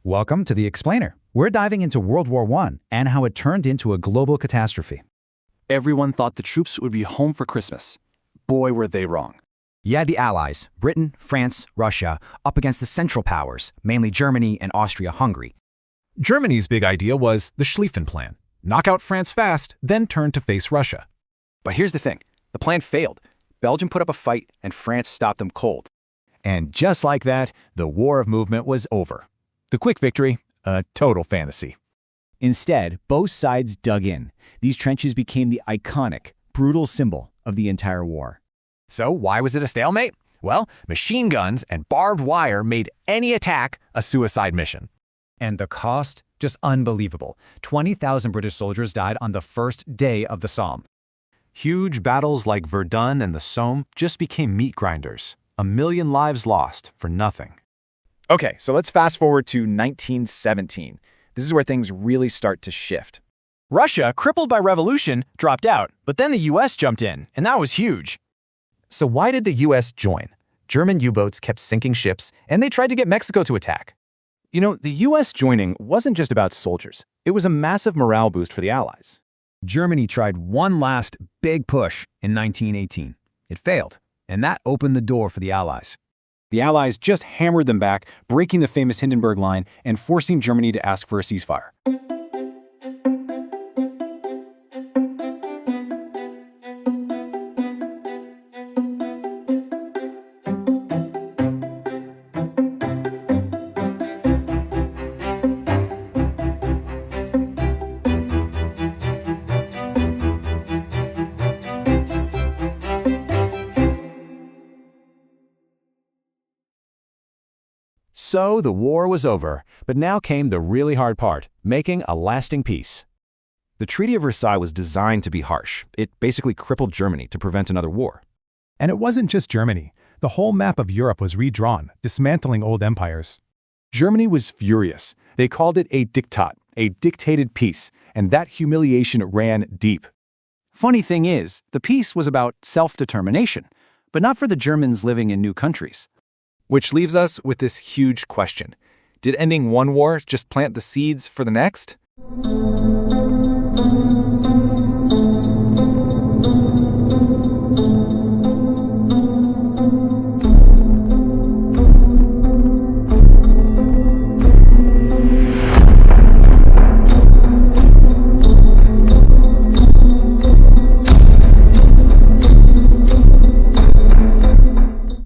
Welcome to The Explainer. We're diving into World War I and how it turned into a global catastrophe. Everyone thought the troops would be home for Christmas. Boy, were they wrong. You had the Allies, Britain, France, Russia, up against the Central Powers, mainly Germany and Austria-Hungary. Germany's big idea was the Schlieffen Plan. Knock out France fast, then turn to face Russia. But here's the thing. The plan failed. Belgium put up a fight, and France stopped them cold. And just like that, the war of movement was over. The quick victory, a total fantasy. Instead, both sides dug in. These trenches became the iconic, brutal symbol of the entire war. So why was it a stalemate? Well, machine guns and barbed wire made any attack a suicide mission. And the cost? Just unbelievable. 20,000 British soldiers died on the first day of the Somme. Huge battles like Verdun and the Somme just became meat grinders. 1 million lives lost for nothing. Okay, so let's fast forward to 1917. This is where things really start to shift. Russia, crippled by revolution, dropped out, but then the US jumped in, and that was huge. So why did the US join? German U-boats kept sinking ships, and they tried to get Mexico to attack. You know, the US joining wasn't just about soldiers. It was a massive morale boost for the Allies. Germany tried one last big push in 1918. It failed, and that opened the door for the Allies. The Allies just hammered them back, breaking the famous Hindenburg Line and forcing Germany to ask for a ceasefire. So the war was over, but now came the really hard part, making a lasting peace. The Treaty of Versailles was designed to be harsh. It basically crippled Germany to prevent another war. And it wasn't just Germany. The whole map of Europe was redrawn, dismantling old empires. Germany was furious. They called it a diktat, a dictated peace, and that humiliation ran deep. Funny thing is, the peace was about self-determination, but not for the Germans living in new countries. Which leaves us with this huge question. Did ending one war just plant the seeds for the next?